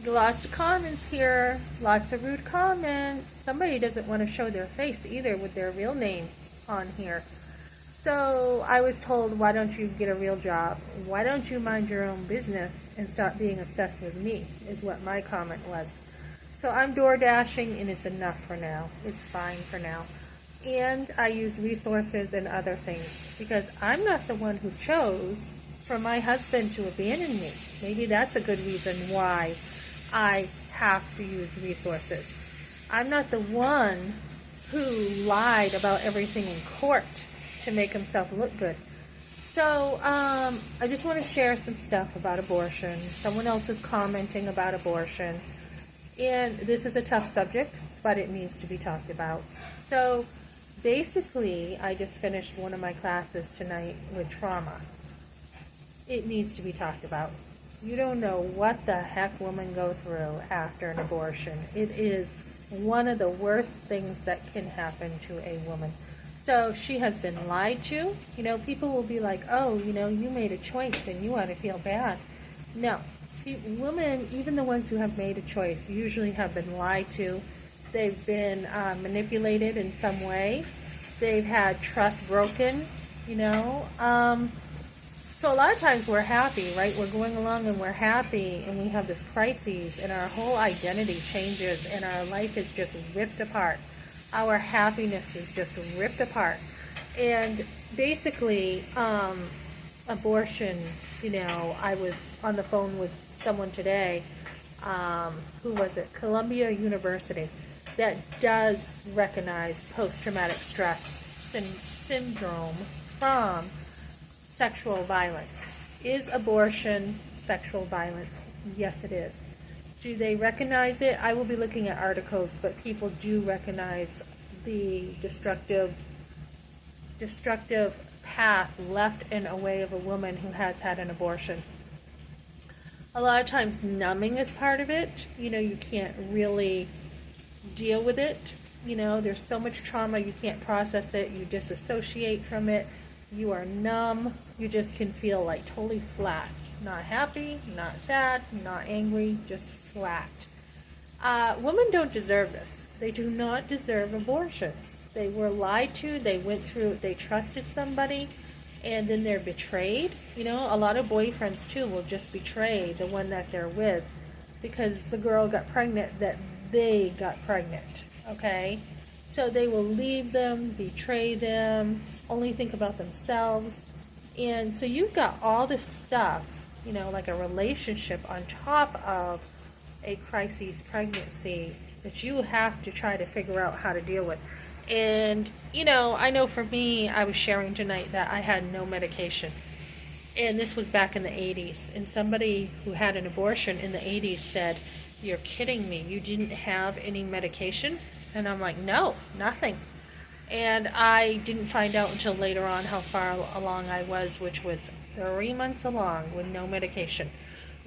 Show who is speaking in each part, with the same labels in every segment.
Speaker 1: Lots of comments here. Lots of rude comments. Somebody doesn't want to show their face either with their real name on here. So I was told, why don't you get a real job? Why don't you mind your own business and stop being obsessed with me, is what my comment was. So I'm door dashing, and it's enough for now. It's fine for now. And I use resources and other things because I'm not the one who chose for my husband to abandon me. Maybe that's a good reason why I have to use resources. I'm not the one who lied about everything in court to make himself look good. So I just want to share some stuff about abortion. Someone else is commenting about abortion. And this is a tough subject, but it needs to be talked about. So basically, I just finished one of my classes tonight with trauma. It needs to be talked about. You don't know what the heck women go through after an abortion. It is one of the worst things that can happen to a woman. So she has been lied to. You know, people will be like, oh, you know, you made a choice and you ought to feel bad. No. Women, even the ones who have made a choice, usually have been lied to. They've been manipulated in some way. They've had trust broken, you know. So a lot of times we're happy, right? We're going along and we're happy, and we have this crisis, and our whole identity changes, and our life is just ripped apart. Our happiness is just ripped apart. And basically, abortion, you know, I was on the phone with someone today, who was at Columbia University, that does recognize post-traumatic stress syndrome from sexual violence. Is abortion sexual violence? Yes, it is. Do they recognize it? I will be looking at articles, but people do recognize the destructive path left in a way of a woman who has had an abortion. A lot of times numbing is part of it. You know, you can't really deal with it. You know, there's so much trauma, you can't process it. You disassociate from it. You are numb. You just can feel like totally flat. Not happy, not sad, not angry, just flat. Women don't deserve this. They do not deserve abortions. They were lied to. They went through, they trusted somebody, and then they're betrayed. You know, a lot of boyfriends too will just betray the one that they're with because the girl got pregnant that they got pregnant. Okay? So they will leave them, betray them, only think about themselves. And so you've got all this stuff, you know, like a relationship on top of a crisis pregnancy that you have to try to figure out how to deal with. And, you know, I know for me, I was sharing tonight that I had no medication. And this was back in the 80s. And somebody who had an abortion in the 80s said, "You're kidding me. You didn't have any medication?" And I'm like, no, nothing. And I didn't find out until later on how far along I was, which was 3 months along with no medication.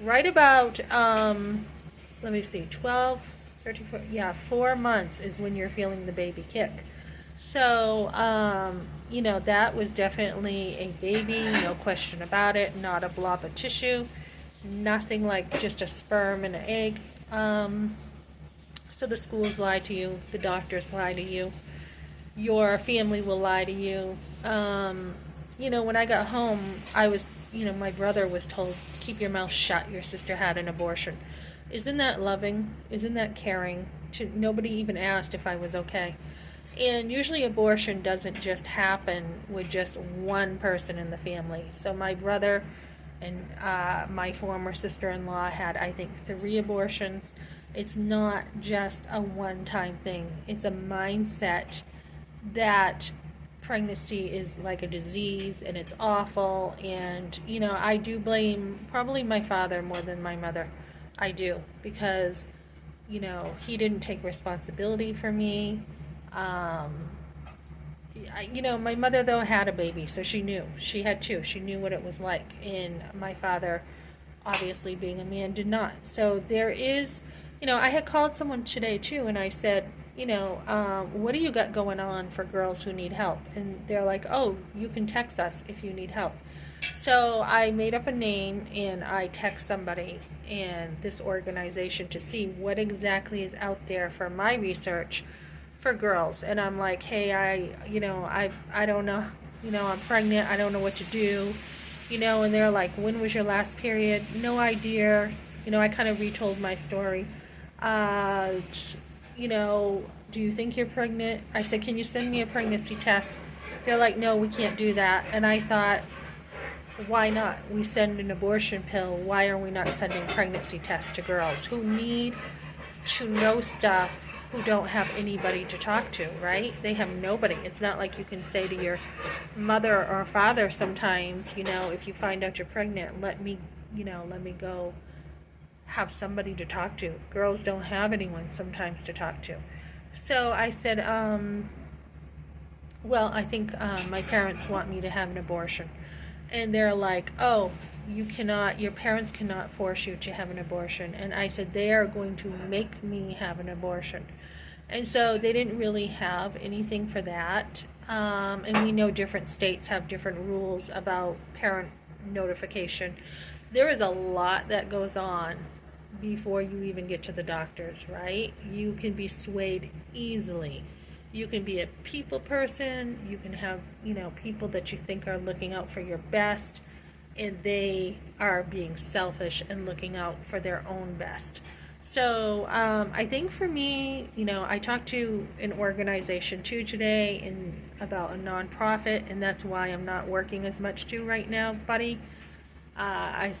Speaker 1: Right about, let me see, 12, 34, yeah, 4 months is when you're feeling the baby kick. So, you know, that was definitely a baby, no question about it, not a blob of tissue, nothing like just a sperm and an egg. So the schools lie to you, the doctors lie to you, your family will lie to you. You know, when I got home, my brother was told, keep your mouth shut, your sister had an abortion. Isn't that loving? Isn't that caring? Nobody even asked if I was okay. And usually abortion doesn't just happen with just one person in the family. So my brother and my former sister-in-law had, I think, 3 abortions. It's not just a one-time thing. It's a mindset that pregnancy is like a disease and it's awful. And, you know, I do blame probably my father more than my mother. I do, because, you know, he didn't take responsibility for me. You know, my mother, though, had a baby, so she knew. She had 2. She knew what it was like. And my father, obviously being a man, did not. So there is, you know, I had called someone today, too, and I said, you know, what do you got going on for girls who need help? And they're like, oh, you can text us if you need help. So I made up a name and I text somebody in this organization to see what exactly is out there for my research for girls. And I'm like, hey, I don't know, I'm pregnant. I don't know what to do, and they're like, when was your last period? No idea. I kind of retold my story. Uh, do you think you're pregnant? I said, can you send me a pregnancy test? They're like, no, we can't do that. And I thought, why not? We send an abortion pill. Why are we not sending pregnancy tests to girls who need to know stuff, who don't have anybody to talk to, right? They have nobody. It's not like you can say to your mother or father sometimes, if you find out you're pregnant, let me go have somebody to talk to. Girls don't have anyone sometimes to talk to. So I said, well, I think my parents want me to have an abortion. And they're like, oh, your parents cannot force you to have an abortion. And I said, they are going to make me have an abortion. And so they didn't really have anything for that. And we know different states have different rules about parent notification. There is a lot that goes on before you even get to the doctors, right? You can be swayed easily. You can be a people person. You can have, people that you think are looking out for your best, and they are being selfish and looking out for their own best. So I think for me, I talked to an organization too today about a nonprofit, and that's why I'm not working as much too right now, buddy. I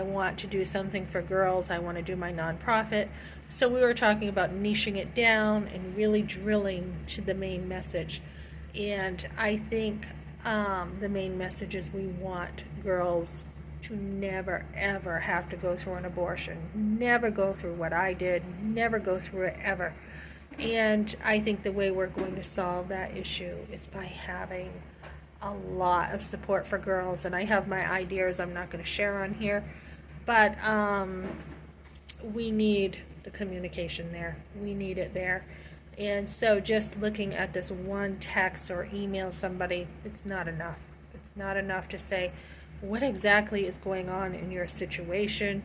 Speaker 1: want to do something for girls. I want to do my nonprofit. So we were talking about niching it down and really drilling to the main message. And I think the main message is we want girls to never, ever have to go through an abortion. Never go through what I did. Never go through it ever. And I think the way we're going to solve that issue is by having a lot of support for girls. And I have my ideas I'm not going to share on here. But we need the communication there. We need it there. And so just looking at this one text or email somebody, it's not enough. It's not enough to say, what exactly is going on in your situation?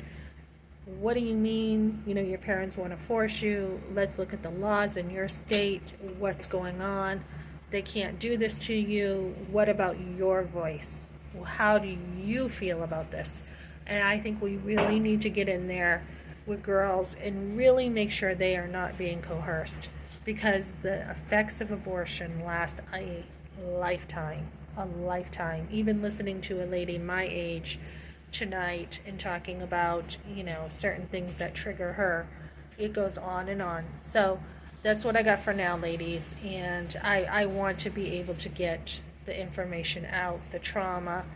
Speaker 1: What do you mean? Your parents want to force you. Let's look at the laws in your state. What's going on? They can't do this to you. What about your voice? How do you feel about this? And I think we really need to get in there with girls and really make sure they are not being coerced, because the effects of abortion last a lifetime. Even listening to a lady my age tonight and talking about, certain things that trigger her, it goes on and on. So that's what I got for now, ladies. And I want to be able to get the information out, the trauma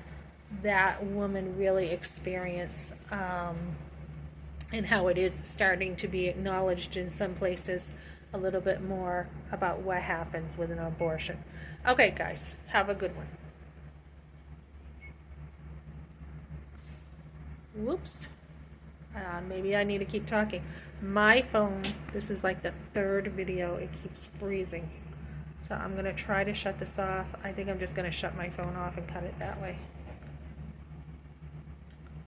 Speaker 1: that women really experience, and how it is starting to be acknowledged in some places a little bit more about what happens with an abortion. Okay, guys, have a good one. Whoops. Maybe I need to keep talking. My phone, this is like the third video, it keeps freezing. So I'm going to try to shut this off. I think I'm just going to shut my phone off and cut it that way.